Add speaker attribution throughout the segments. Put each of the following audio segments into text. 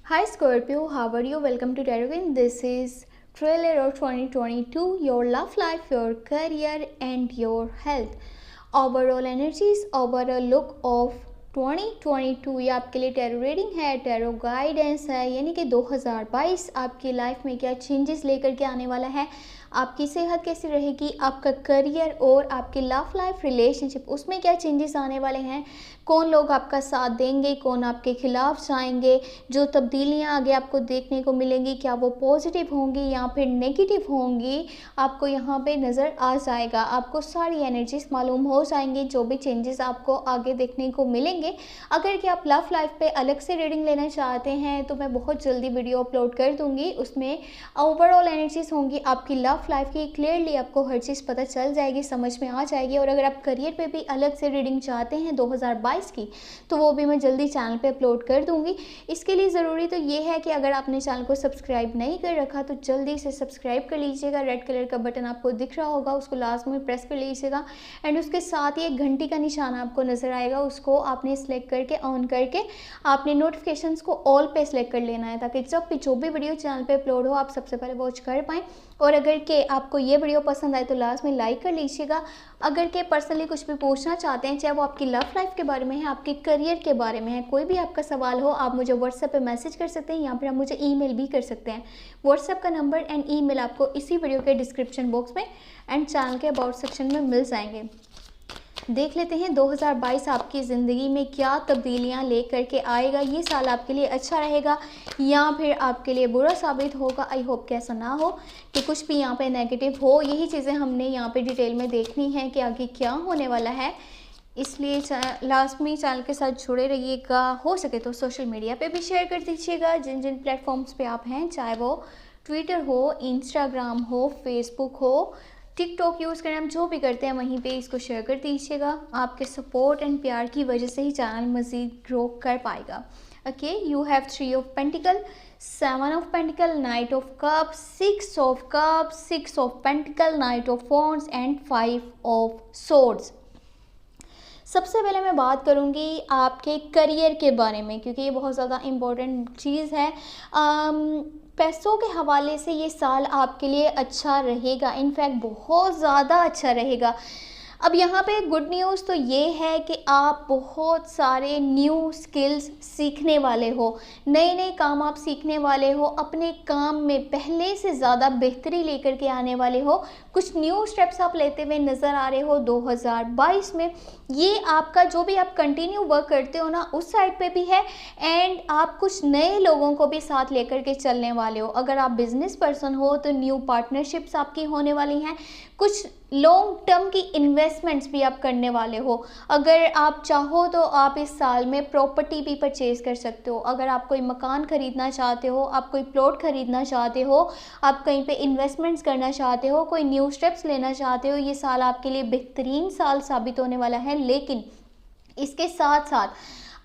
Speaker 1: Hi Scorpio, how are you? Welcome to Tarot. This is trailer of 2022, your love life, your career and your health. Overall energies, overall look of 2022 ये आपके लिए tarot reading है, tarot guidance है, यानी कि 2022 आपकी life में क्या चेंजेस लेकर के आने वाला है, आपकी सेहत कैसी रहेगी, आपका करियर और आपकी लव लाइफ रिलेशनशिप उसमें क्या चेंजेस आने वाले हैं, कौन लोग आपका साथ देंगे, कौन आपके खिलाफ जाएंगे, जो तब्दीलियां आगे आपको देखने को मिलेंगी क्या वो पॉजिटिव होंगी या फिर नेगेटिव होंगी, आपको यहाँ पे नज़र आ जाएगा। आपको सारी एनर्जीज मालूम हो जाएंगी, जो भी चेंजेस आपको आगे देखने को मिलेंगे। अगर कि आप लव लाइफ पे अलग से रीडिंग लेना चाहते हैं तो मैं बहुत जल्दी वीडियो अपलोड कर दूँगी, उसमें ओवरऑल एनर्जीज होंगी आपकी लव लाइफ की, क्लियरली आपको हर चीज़ पता चल जाएगी, समझ में आ जाएगी। और अगर आप करियर पे भी अलग से रीडिंग चाहते हैं 2022 की, तो वो भी मैं जल्दी चैनल पे अपलोड कर दूंगी। इसके लिए ज़रूरी तो ये है कि अगर आपने चैनल को सब्सक्राइब नहीं कर रखा तो जल्दी से सब्सक्राइब कर लीजिएगा। रेड कलर का बटन आपको दिख रहा होगा, उसको लास्ट में प्रेस कर लीजिएगा एंड उसके साथ ही एक घंटी का निशान आपको नज़र आएगा, उसको आपने सेलेक्ट करके ऑन करके आपने नोटिफिकेशंस को ऑल पे सेलेक्ट कर लेना है, ताकि जब भी जो भी वीडियो चैनल पे अपलोड हो आप सबसे पहले वॉच कर पाएँ। और अगर के आपको ये वीडियो पसंद आए तो लास्ट में लाइक कर लीजिएगा। अगर के पर्सनली कुछ भी पूछना चाहते हैं, चाहे वो आपकी लव लाइफ के बारे में है, आपके करियर के बारे में है, कोई भी आपका सवाल हो, आप मुझे व्हाट्सएप पे मैसेज कर सकते हैं या फिर आप मुझे ईमेल भी कर सकते हैं। व्हाट्सएप का नंबर एंड ईमेल आपको इसी वीडियो के डिस्क्रिप्शन बॉक्स में एंड चैनल के अबाउट सेक्शन में मिल जाएंगे। देख लेते हैं 2022 आपकी ज़िंदगी में क्या तब्दीलियां लेकर के आएगा। ये साल आपके लिए अच्छा रहेगा या फिर आपके लिए बुरा साबित होगा। आई होप कि ऐसा ना हो कि कुछ भी यहाँ पे नेगेटिव हो। यही चीज़ें हमने यहाँ पे डिटेल में देखनी है कि आगे क्या होने वाला है, इसलिए लास्ट में चैनल के साथ जुड़े रहिएगा। हो सके तो सोशल मीडिया पे भी शेयर कर दीजिएगा, जिन जिन प्लेटफॉर्म्स पे आप हैं, चाहे वो ट्विटर हो, इंस्टाग्राम हो, फेसबुक हो, टिकटॉक यूज़ करें, हम जो भी करते हैं वहीं पे इसको शेयर कर दीजिएगा। आपके सपोर्ट एंड प्यार की वजह से ही चैनल मज़ीद ग्रो कर पाएगा। Okay, you have 3 of pentacle, 7 of pentacle, night of cup, 6 of cup, 6 of pentacle, night of wands and 5 of swords. सबसे पहले मैं बात करूंगी आपके करियर के बारे में, क्योंकि ये बहुत ज़्यादा इम्पोर्टेंट चीज़ है। पैसों के हवाले से ये साल आपके लिए अच्छा रहेगा, इनफैक्ट बहुत ज़्यादा अच्छा रहेगा। अब यहाँ पे गुड न्यूज़ तो ये है कि आप बहुत सारे न्यू स्किल्स सीखने वाले हो, नए नए काम आप सीखने वाले हो, अपने काम में पहले से ज़्यादा बेहतरी लेकर के आने वाले हो। कुछ न्यू स्टेप्स आप लेते हुए नज़र आ रहे हो 2022 में। ये आपका जो भी आप कंटिन्यू वर्क करते हो ना, उस साइड पे भी है एंड आप कुछ नए लोगों को भी साथ लेकर के चलने वाले हो। अगर आप बिजनेस पर्सन हो तो न्यू पार्टनरशिप्स आपकी होने वाली हैं, कुछ लॉन्ग टर्म की इन्वेस्टमेंट्स भी आप करने वाले हो। अगर आप चाहो तो आप इस साल में प्रॉपर्टी भी परचेज कर सकते हो। अगर आप कोई मकान ख़रीदना चाहते हो, आप कोई प्लॉट ख़रीदना चाहते हो, आप कहीं पे इन्वेस्टमेंट्स करना चाहते हो, कोई न्यू स्टेप्स लेना चाहते हो, ये साल आपके लिए बेहतरीन साल साबित होने वाला है। लेकिन इसके साथ साथ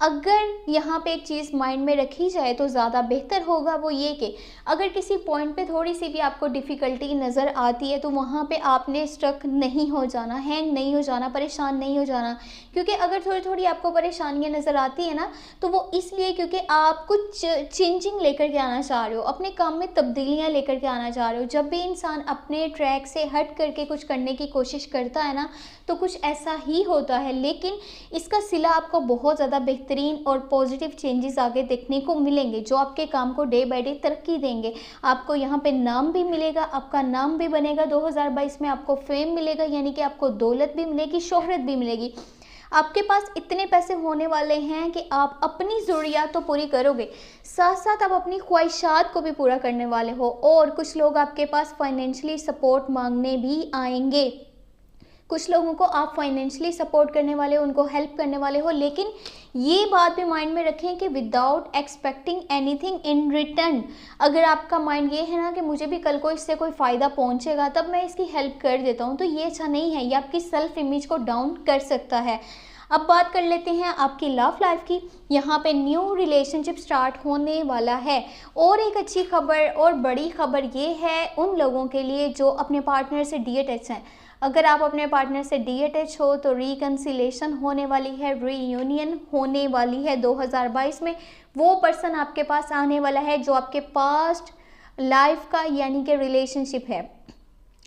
Speaker 1: अगर यहाँ पे एक चीज़ माइंड में रखी जाए तो ज़्यादा बेहतर होगा, वो ये कि अगर किसी पॉइंट पे थोड़ी सी भी आपको डिफ़िकल्टी नज़र आती है तो वहाँ पे आपने स्ट्रक नहीं हो जाना, हैंग नहीं हो जाना, परेशान नहीं हो जाना। क्योंकि अगर थोड़ी थोड़ी आपको परेशानियाँ नज़र आती है ना, तो वो इसलिए क्योंकि आप कुछ चेंजिंग लेकर के आना चाह रहे हो, अपने काम में तब्दीलियाँ लेकर के आना चाह रहे हो। जब भी इंसान अपने ट्रैक से हट करके कुछ करने की कोशिश करता है ना, तो कुछ ऐसा ही होता है। लेकिन इसका सिला आपको बहुत ज़्यादा बेहतरीन और पॉजिटिव चेंजेस आगे देखने को मिलेंगे, जो आपके काम को डे बाय डे तरक्की देंगे। आपको यहाँ पे नाम भी मिलेगा, आपका नाम भी बनेगा 2022 में, आपको फेम मिलेगा, यानी कि आपको दौलत भी मिलेगी, शोहरत भी मिलेगी। आपके पास इतने पैसे होने वाले हैं कि आप अपनी ज़रूरियात तो पूरी करोगे, साथ साथ आप अपनी ख्वाहिशात को भी पूरा करने वाले हो। और कुछ लोग आपके पास फाइनेंशियली सपोर्ट मांगने भी आएंगे, कुछ लोगों को आप फाइनेंशियली सपोर्ट करने वाले हो, उनको हेल्प करने वाले हो। लेकिन ये बात भी माइंड में रखें कि without expecting anything in return. अगर आपका माइंड ये है ना कि मुझे भी कल को इससे कोई फ़ायदा पहुंचेगा तब मैं इसकी हेल्प कर देता हूँ, तो ये अच्छा नहीं है, ये आपकी सेल्फ इमेज को डाउन कर सकता है। अब बात कर लेते हैं आपकी लव लाइफ की। यहाँ पे न्यू रिलेशनशिप स्टार्ट होने वाला है। और एक अच्छी खबर और बड़ी खबर ये है उन लोगों के लिए जो अपने पार्टनर से डिअटैच हैं। अगर आप अपने पार्टनर से डीअटैच हो तो रिकन्सिलेशन होने वाली है, रीयूनियन होने वाली है 2022 में। वो पर्सन आपके पास आने वाला है जो आपके पास्ट लाइफ का यानी कि रिलेशनशिप है,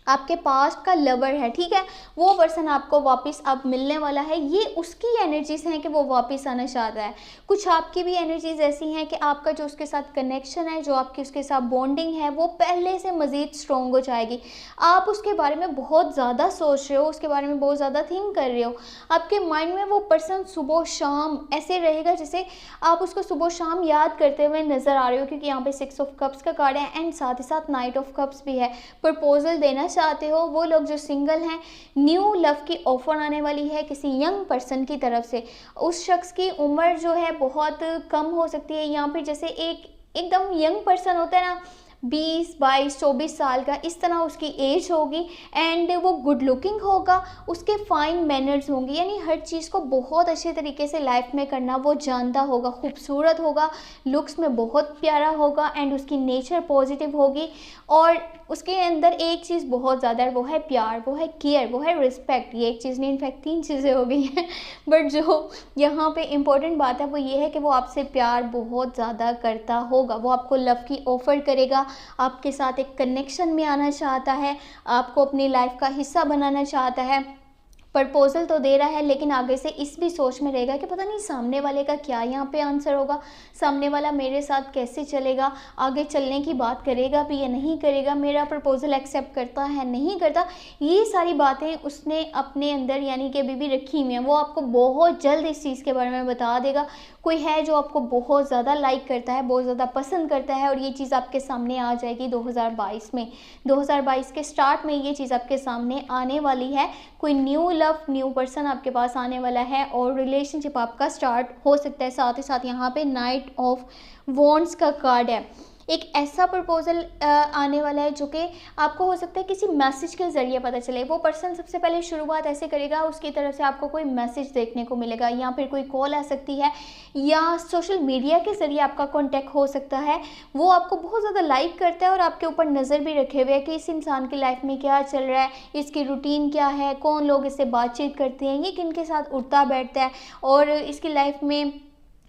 Speaker 1: आपके पास्ट का लवर है, ठीक है। वो पर्सन आपको वापस अब मिलने वाला है। ये उसकी एनर्जीज हैं कि वो वापस आना चाहता है। कुछ आपकी भी एनर्जीज ऐसी हैं कि आपका जो उसके साथ कनेक्शन है, जो आपकी उसके साथ बॉन्डिंग है, वो पहले से मज़ीद स्ट्रॉन्ग हो जाएगी। आप उसके बारे में बहुत ज़्यादा सोच रहे हो, उसके बारे में बहुत ज़्यादा थिंक कर रहे हो। आपके माइंड में वो पर्सन सुबह शाम ऐसे रहेगा जैसे आप उसको सुबह शाम याद करते हुए नज़र आ रहे हो, क्योंकि यहाँ पे 6 ऑफ कप्स का कार्ड है एंड साथ ही साथ नाइट ऑफ कप्स भी है। प्रपोजल देना चाहते हो। वो लोग जो सिंगल हैं, न्यू लव की ऑफर आने वाली है किसी यंग पर्सन की तरफ से। उस शख्स की उम्र जो है बहुत कम हो सकती है, या फिर जैसे एकदम यंग पर्सन होता है ना, 20, 22, 24 साल का, इस तरह उसकी एज होगी। एंड वो गुड लुकिंग होगा, उसके फाइन मैनर्स होंगे, यानी हर चीज़ को बहुत अच्छे तरीके से लाइफ में करना वो जानता होगा। खूबसूरत होगा, लुक्स में बहुत प्यारा होगा एंड उसकी नेचर पॉजिटिव होगी। और उसके अंदर एक चीज़ बहुत ज़्यादा है, वो है प्यार, वो है केयर, वो है रिस्पेक्ट। ये एक चीज़ नहीं, इनफैक्ट 3 चीज़ें हो गई हैं। बट जो यहाँ पे इम्पोर्टेंट बात है वो ये है कि वो आपसे प्यार बहुत ज़्यादा करता होगा। वो आपको लव की ऑफ़र करेगा, आपके साथ एक कनेक्शन में आना चाहता है, आपको अपनी लाइफ का हिस्सा बनाना चाहता है। प्रपोजल तो दे रहा है, लेकिन आगे से इस भी सोच में रहेगा कि पता नहीं सामने वाले का क्या यहाँ पे आंसर होगा, सामने वाला मेरे साथ कैसे चलेगा, आगे चलने की बात करेगा भी या नहीं करेगा, मेरा प्रपोजल एक्सेप्ट करता है नहीं करता। ये सारी बातें उसने अपने अंदर यानी कि अभी भी रखी हुई हैं। वो आपको बहुत जल्द इस चीज़ के बारे में बता देगा। कोई है जो आपको बहुत ज़्यादा लाइक करता है, बहुत ज़्यादा पसंद करता है, और ये चीज़ आपके सामने आ जाएगी 2022 में। 2022 के स्टार्ट में ये चीज़ आपके सामने आने वाली है। कोई न्यू लव, न्यू पर्सन आपके पास आने वाला है और रिलेशनशिप आपका स्टार्ट हो सकता है। साथ ही साथ यहाँ पे नाइट ऑफ वॉन्ड्स का कार्ड है। एक ऐसा प्रपोजल आने वाला है जो कि आपको हो सकता है किसी मैसेज के ज़रिए पता चले। वो पर्सन सबसे पहले शुरुआत ऐसे करेगा, उसकी तरफ से आपको कोई मैसेज देखने को मिलेगा, या फिर कोई कॉल आ सकती है, या सोशल मीडिया के ज़रिए आपका कॉन्टैक्ट हो सकता है। वो आपको बहुत ज़्यादा लाइक करता है और आपके ऊपर नज़र भी रखे हुए है कि इस इंसान की लाइफ में क्या चल रहा है, इसकी रूटीन क्या है, कौन लोग इससे बातचीत करते हैं, ये किन के साथ उठता बैठता है, और इसकी लाइफ में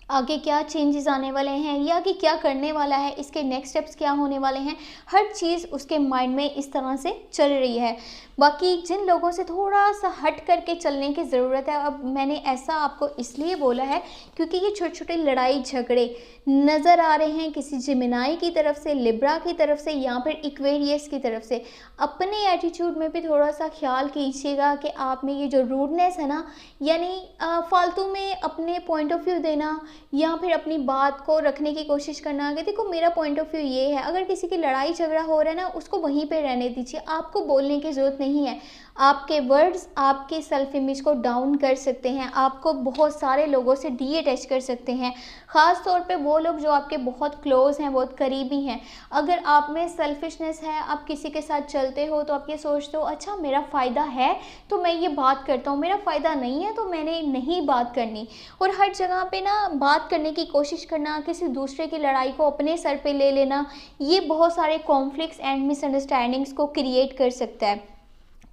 Speaker 1: आगे क्या चेंजेस आने वाले हैं, या आगे क्या करने वाला है, इसके नेक्स्ट स्टेप्स क्या होने वाले हैं। हर चीज़ उसके माइंड में इस तरह से चल रही है। बाकी जिन लोगों से थोड़ा सा हट करके चलने की ज़रूरत है, अब मैंने ऐसा आपको इसलिए बोला है क्योंकि ये छोटे छोटे लड़ाई झगड़े नज़र आ रहे हैं किसी जेमिनाई की तरफ से, लिब्रा की तरफ से, या फिर इक्वेरियस की तरफ से। अपने एटीट्यूड में भी थोड़ा सा ख्याल कीजिएगा कि आप में ये जो रूडनेस है ना, यानी फालतू में अपने पॉइंट ऑफ व्यू देना या फिर अपनी बात को रखने की कोशिश करना कि देखो मेरा पॉइंट ऑफ व्यू ये है। अगर किसी की लड़ाई झगड़ा हो रहा है ना, उसको वहीं पे रहने दीजिए, आपको बोलने की ज़रूरत नहीं है। आपके वर्ड्स आपके सेल्फ इमेज को डाउन कर सकते हैं, आपको बहुत सारे लोगों से डीअटैच कर सकते हैं, ख़ास तौर पे वो लोग जो आपके बहुत क्लोज हैं, बहुत करीबी हैं। अगर आप में सेल्फिशनेस है, आप किसी के साथ चलते हो तो आप ये सोचते हो अच्छा मेरा फ़ायदा है तो मैं ये बात करता हूँ, मेरा फ़ायदा नहीं है तो मैंने नहीं बात करनी। और हर जगह पे ना बात करने की कोशिश करना, किसी दूसरे की लड़ाई को अपने सर पे ले लेना, ये बहुत सारे कॉन्फ्लिक्ट्स एंड मिसअंडरस्टैंडिंग्स को क्रिएट कर सकता है।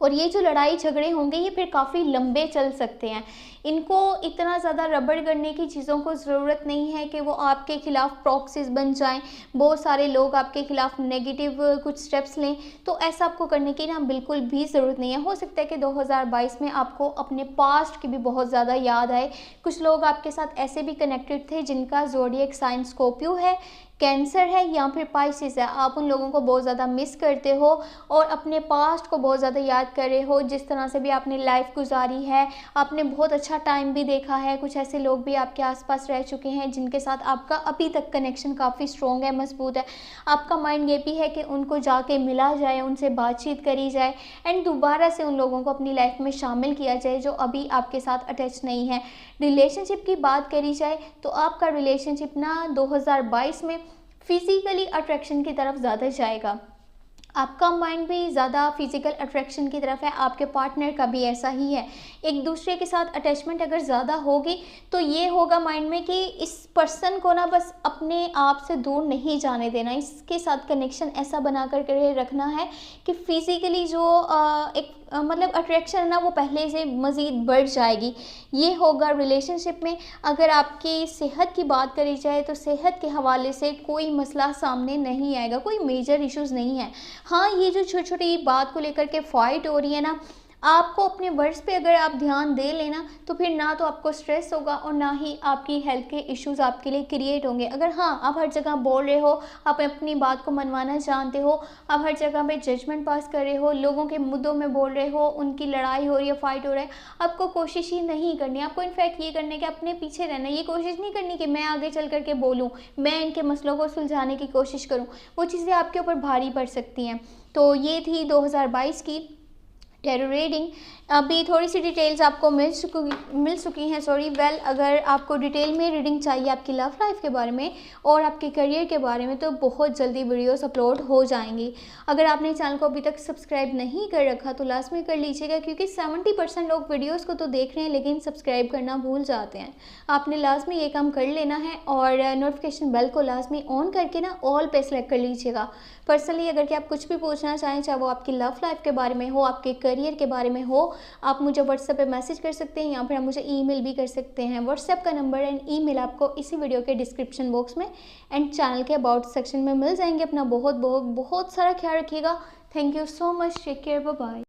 Speaker 1: और ये जो लड़ाई झगड़े होंगे ये फिर काफ़ी लंबे चल सकते हैं। इनको इतना ज़्यादा रबड़ करने की चीज़ों को ज़रूरत नहीं है कि वो आपके खिलाफ प्रॉक्सीज बन जाएं, बहुत सारे लोग आपके खिलाफ नेगेटिव कुछ स्टेप्स लें। तो ऐसा आपको करने की ना बिल्कुल भी ज़रूरत नहीं है। हो सकता है कि 2022 में आपको अपने पास्ट की भी बहुत ज़्यादा याद आए। कुछ लोग आपके साथ ऐसे भी कनेक्टेड थे जिनका ज़ोडिएक साइन स्कॉर्पियो है, कैंसर है, या फिर पाइसिस है। आप उन लोगों को बहुत ज़्यादा मिस करते हो और अपने पास्ट को बहुत ज़्यादा याद कर रहे हो, जिस तरह से भी आपने लाइफ गुजारी है। आपने बहुत अच्छा टाइम भी देखा है, कुछ ऐसे लोग भी आपके आसपास रह चुके हैं जिनके साथ आपका अभी तक कनेक्शन काफ़ी स्ट्रॉन्ग है, मजबूत है। आपका माइंड ये भी है कि उनको जाके मिला जाए, उनसे बातचीत करी जाए एंड दोबारा से उन लोगों को अपनी लाइफ में शामिल किया जाए जो अभी आपके साथ अटैच नहीं है। रिलेशनशिप की बात करी जाए तो आपका रिलेशनशिप ना 2022 में फिजिकली अट्रैक्शन की तरफ ज़्यादा जाएगा। आपका माइंड भी ज़्यादा फिजिकल अट्रैक्शन की तरफ है, आपके पार्टनर का भी ऐसा ही है। एक दूसरे के साथ अटैचमेंट अगर ज़्यादा होगी तो ये होगा माइंड में कि इस पर्सन को ना बस अपने आप से दूर नहीं जाने देना, इसके साथ कनेक्शन ऐसा बना कर रखना है कि फिज़िकली जो मतलब अट्रैक्शन है ना वो पहले से मज़ीद बढ़ जाएगी। ये होगा रिलेशनशिप में। अगर आपकी सेहत की बात करी जाए तो सेहत के हवाले से कोई मसला सामने नहीं आएगा, कोई मेजर इश्यूज़ नहीं है। हाँ, ये जो छोटी छोटी बात को लेकर के फाइट हो रही है ना, आपको अपने वर्ड्स पे अगर आप ध्यान दे लेना तो फिर ना तो आपको स्ट्रेस होगा और ना ही आपकी हेल्थ के इश्यूज़ आपके लिए क्रिएट होंगे। अगर हाँ, आप हर जगह बोल रहे हो, आप अपनी बात को मनवाना जानते हो, आप हर जगह पे जजमेंट पास कर रहे हो, लोगों के मुद्दों में बोल रहे हो, उनकी लड़ाई हो रही है, फाइट हो रहा है, आपको कोशिश ही नहीं करनी। आपको इनफैक्ट ये करना है कि अपने पीछे रहना, ये कोशिश नहीं करनी कि मैं आगे चल करके बोलूँ, मैं इनके मसलों को सुलझाने की कोशिश करूँ। वो चीज़ें आपके ऊपर भारी पड़ सकती हैं। तो ये थी 2022 की टैरो रीडिंग। अभी थोड़ी सी डिटेल्स आपको मिल चुकी हैं वेल, अगर आपको डिटेल में रीडिंग चाहिए आपकी लव लाइफ के बारे में और आपके करियर के बारे में तो बहुत जल्दी वीडियोस अपलोड हो जाएंगी। अगर आपने चैनल को अभी तक सब्सक्राइब नहीं कर रखा तो लाजमी कर लीजिएगा, क्योंकि 70% लोग वीडियोस को तो देख रहे हैं लेकिन सब्सक्राइब करना भूल जाते हैं। आपने लाजमी ये काम कर लेना है और नोटिफिकेशन बेल को लाजमी ऑन करके ना ऑल पे सेलेक्ट कर लीजिएगा। पर्सनली अगर कि आप कुछ भी पूछना चाहें, चाहे वो आपकी लव लाइफ के बारे में हो, आपके करियर के बारे में हो, आप मुझे व्हाट्सएप पे मैसेज कर सकते हैं या फिर आप मुझे ईमेल भी कर सकते हैं। व्हाट्सएप का नंबर एंड ईमेल आपको इसी वीडियो के डिस्क्रिप्शन बॉक्स में एंड चैनल के अबाउट सेक्शन में मिल जाएंगे। अपना बहुत बहुत बहुत सारा ख्याल रखिएगा। Thank you so much. Take care, bye bye.